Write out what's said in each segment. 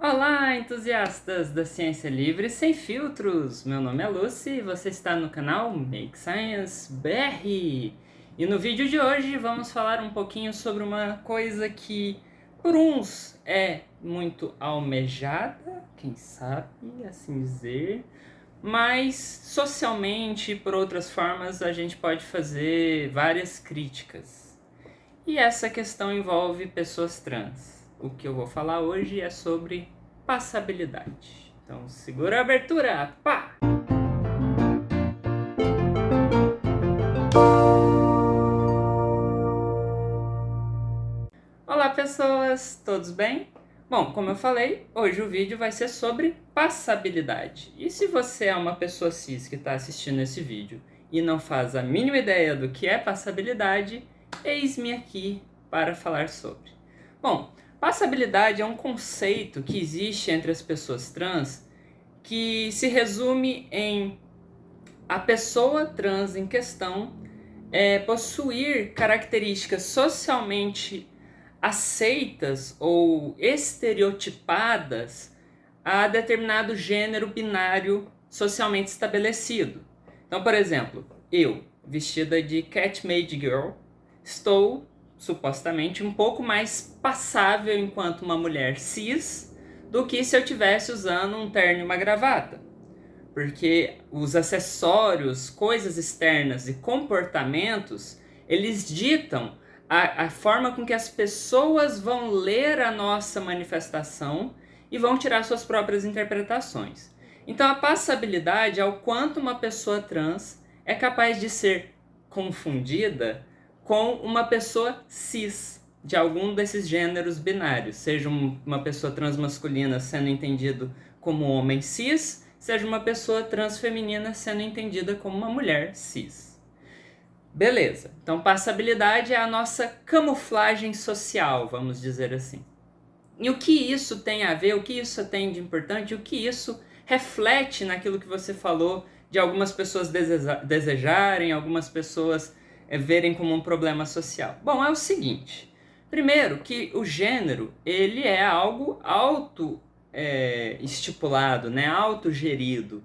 Olá, entusiastas da ciência livre sem filtros! Meu nome é Lucy e você está no canal Make Science BR. E no vídeo de hoje vamos falar um pouquinho sobre uma coisa que por uns é muito almejada, quem sabe assim dizer, mas socialmente e por outras formas a gente pode fazer várias críticas. E essa questão envolve pessoas trans. O que eu vou falar hoje é sobre passabilidade. Então segura a abertura, pá! Olá pessoas, todos bem? Bom, como eu falei, hoje o vídeo vai ser sobre passabilidade. E se você é uma pessoa cis que está assistindo esse vídeo e não faz a mínima ideia do que é passabilidade, eis-me aqui para falar sobre. Bom, passabilidade é um conceito que existe entre as pessoas trans que se resume em a pessoa trans em questão possuir características socialmente aceitas ou estereotipadas a determinado gênero binário socialmente estabelecido. Então, por exemplo, eu, vestida de Cat Made Girl, estou supostamente um pouco mais passável enquanto uma mulher cis do que se eu estivesse usando um terno e uma gravata. Porque os acessórios, coisas externas e comportamentos, eles ditam a forma com que as pessoas vão ler a nossa manifestação e vão tirar suas próprias interpretações. Então a passabilidade é o quanto uma pessoa trans é capaz de ser confundida com uma pessoa cis, de algum desses gêneros binários, seja uma pessoa transmasculina sendo entendido como homem cis, seja uma pessoa transfeminina sendo entendida como uma mulher cis. Beleza, então passabilidade é a nossa camuflagem social, vamos dizer assim. E o que isso tem a ver, o que isso tem de importante, o que isso reflete naquilo que você falou de algumas pessoas desejarem, algumas pessoas verem como um problema social? Bom, é o seguinte, primeiro que o gênero, ele é algo estipulado, né, autogerido.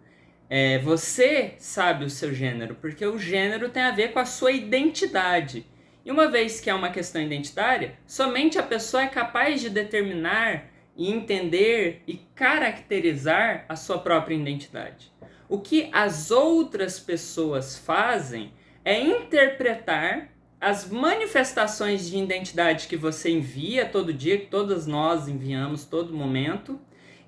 Você sabe o seu gênero, porque o gênero tem a ver com a sua identidade. E uma vez que é uma questão identitária, somente a pessoa é capaz de determinar e entender e caracterizar a sua própria identidade. O que as outras pessoas fazem é interpretar as manifestações de identidade que você envia todo dia, que todas nós enviamos todo momento,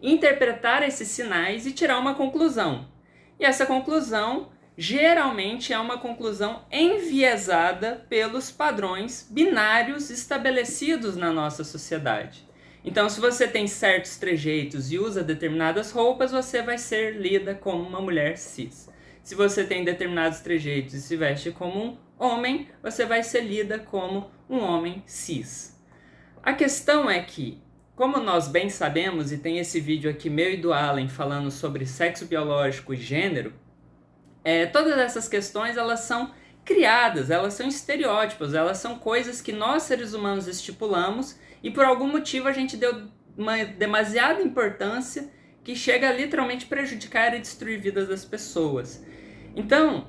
interpretar esses sinais e tirar uma conclusão. E essa conclusão geralmente é uma conclusão enviesada pelos padrões binários estabelecidos na nossa sociedade. Então, se você tem certos trejeitos e usa determinadas roupas, você vai ser lida como uma mulher cis. Se você tem determinados trejeitos e se veste como um homem, você vai ser lida como um homem cis. A questão é que, como nós bem sabemos, e tem esse vídeo aqui meu e do Allen falando sobre sexo biológico e gênero, todas essas questões elas são criadas, elas são estereótipos, elas são coisas que nós seres humanos estipulamos e por algum motivo a gente deu uma demasiada importância que chega a literalmente prejudicar e destruir vidas das pessoas. Então,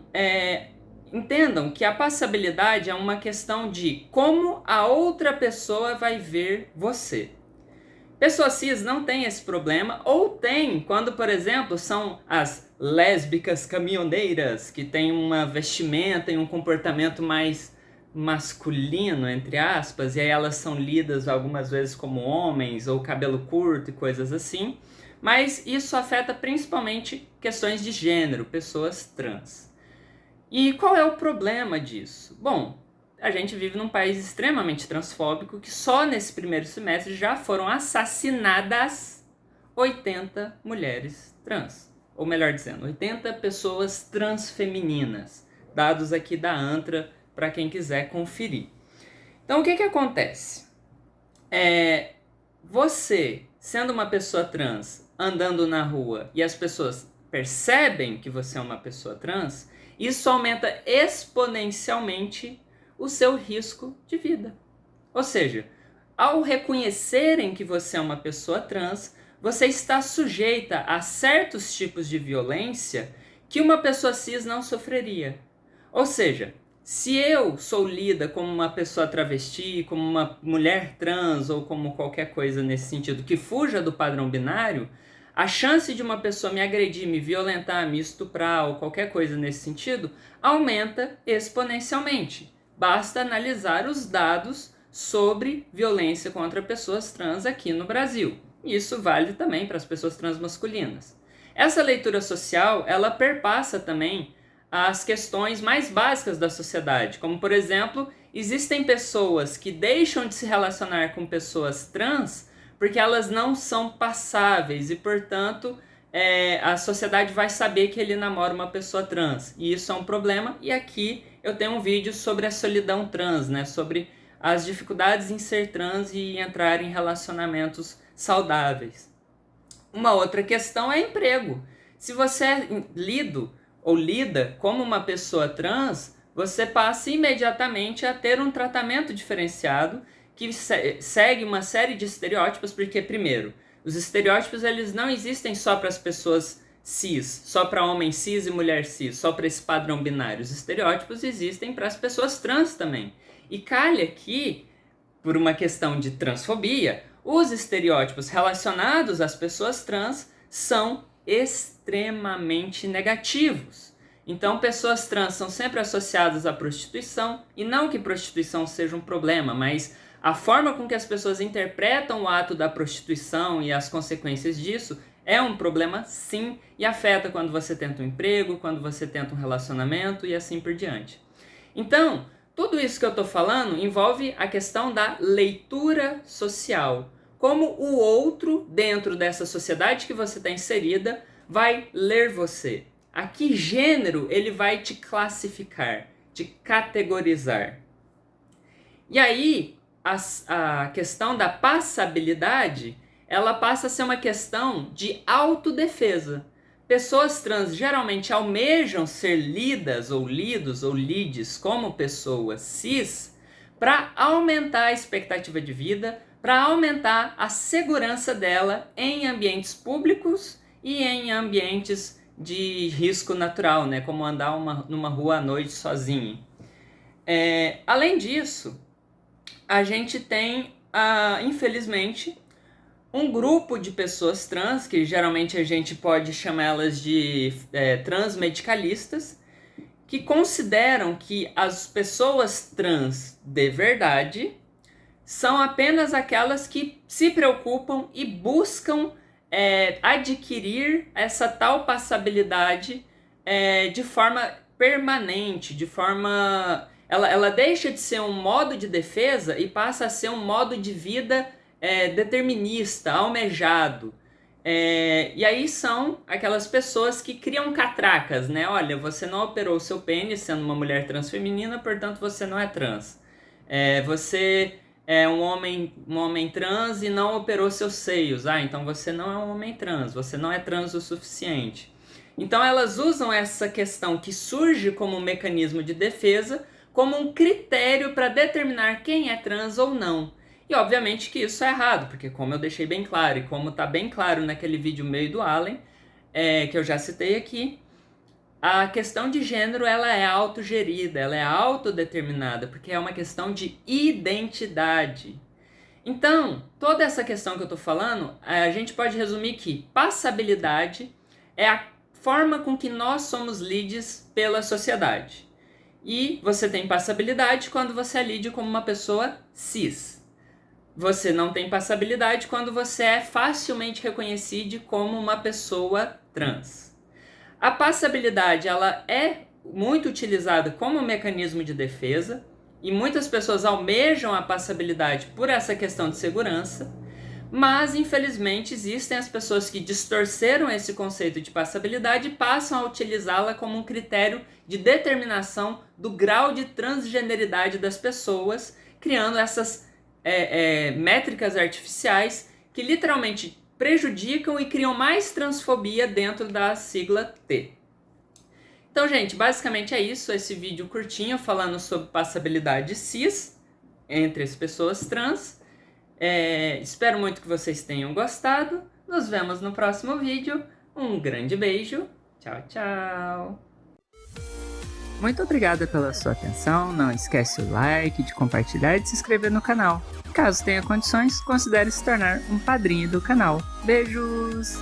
entendam que a passabilidade é uma questão de como a outra pessoa vai ver você. Pessoas cis não têm esse problema, ou tem quando, por exemplo, são as lésbicas caminhoneiras, que têm uma vestimenta e um comportamento mais masculino, entre aspas, e aí elas são lidas algumas vezes como homens, ou cabelo curto e coisas assim, mas isso afeta principalmente questões de gênero, pessoas trans. E qual é o problema disso? Bom, a gente vive num país extremamente transfóbico que só nesse primeiro semestre já foram assassinadas 80 mulheres trans. Ou melhor dizendo, 80 pessoas transfemininas. Dados aqui da ANTRA para quem quiser conferir. Então o que acontece? Você, sendo uma pessoa trans, andando na rua e as pessoas percebem que você é uma pessoa trans, isso aumenta exponencialmente o seu risco de vida. Ou seja, ao reconhecerem que você é uma pessoa trans, você está sujeita a certos tipos de violência que uma pessoa cis não sofreria. Ou seja, se eu sou lida como uma pessoa travesti, como uma mulher trans ou como qualquer coisa nesse sentido que fuja do padrão binário, a chance de uma pessoa me agredir, me violentar, me estuprar ou qualquer coisa nesse sentido aumenta exponencialmente. Basta analisar os dados sobre violência contra pessoas trans aqui no Brasil. Isso vale também para as pessoas trans masculinas. Essa leitura social, ela perpassa também as questões mais básicas da sociedade, como, por exemplo, existem pessoas que deixam de se relacionar com pessoas trans porque elas não são passáveis e, portanto, a sociedade vai saber que ele namora uma pessoa trans. E isso é um problema. E aqui eu tenho um vídeo sobre a solidão trans, né? Sobre as dificuldades em ser trans e entrar em relacionamentos saudáveis. Uma outra questão é emprego. Se você é lido ou lida como uma pessoa trans, você passa imediatamente a ter um tratamento diferenciado que segue uma série de estereótipos, porque, primeiro, os estereótipos eles não existem só para as pessoas cis, só para homem cis e mulher cis, só para esse padrão binário. Os estereótipos existem para as pessoas trans também. E calha que, por uma questão de transfobia, os estereótipos relacionados às pessoas trans são extremamente negativos. Então, pessoas trans são sempre associadas à prostituição, e não que prostituição seja um problema, mas a forma com que as pessoas interpretam o ato da prostituição e as consequências disso é um problema, sim, e afeta quando você tenta um emprego, quando você tenta um relacionamento e assim por diante. Então, tudo isso que eu estou falando envolve a questão da leitura social. Como o outro, dentro dessa sociedade que você está inserida, vai ler você. A que gênero ele vai te classificar, te categorizar. E aí, a questão da passabilidade, ela passa a ser uma questão de autodefesa. Pessoas trans geralmente almejam ser lidas ou lidos ou lides como pessoas cis para aumentar a expectativa de vida, para aumentar a segurança dela em ambientes públicos e em ambientes de risco natural, né? Como andar numa rua à noite sozinho. Além disso, a gente tem, infelizmente, um grupo de pessoas trans, que geralmente a gente pode chamá-las de transmedicalistas, que consideram que as pessoas trans de verdade são apenas aquelas que se preocupam e buscam adquirir essa tal passabilidade de forma permanente, de forma... Ela deixa de ser um modo de defesa e passa a ser um modo de vida determinista, almejado. E aí são aquelas pessoas que criam catracas, né? Olha, você não operou o seu pênis sendo uma mulher transfeminina, portanto você não é trans. Você é um homem trans e não operou seus seios. Então você não é um homem trans, você não é trans o suficiente. Então elas usam essa questão que surge como um mecanismo de defesa como um critério para determinar quem é trans ou não. E obviamente que isso é errado, porque como eu deixei bem claro, e como está bem claro naquele vídeo meu do Allen, que eu já citei aqui, a questão de gênero ela é autogerida, ela é autodeterminada, porque é uma questão de identidade. Então, toda essa questão que eu estou falando, a gente pode resumir que passabilidade é a forma com que nós somos lides pela sociedade. E você tem passabilidade quando você é lide como uma pessoa cis. Você não tem passabilidade quando você é facilmente reconhecido como uma pessoa trans. A passabilidade ela é muito utilizada como um mecanismo de defesa e muitas pessoas almejam a passabilidade por essa questão de segurança, mas infelizmente existem as pessoas que distorceram esse conceito de passabilidade e passam a utilizá-la como um critério de determinação do grau de transgeneridade das pessoas, criando essas métricas artificiais que literalmente prejudicam e criam mais transfobia dentro da sigla T. Então, gente, basicamente é isso, esse vídeo curtinho falando sobre passabilidade cis entre as pessoas trans. Espero muito que vocês tenham gostado. Nos vemos no próximo vídeo. Um grande beijo. Tchau, tchau. Muito obrigada pela sua atenção. Não esquece o like, de compartilhar e de se inscrever no canal. Caso tenha condições, considere se tornar um padrinho do canal. Beijos!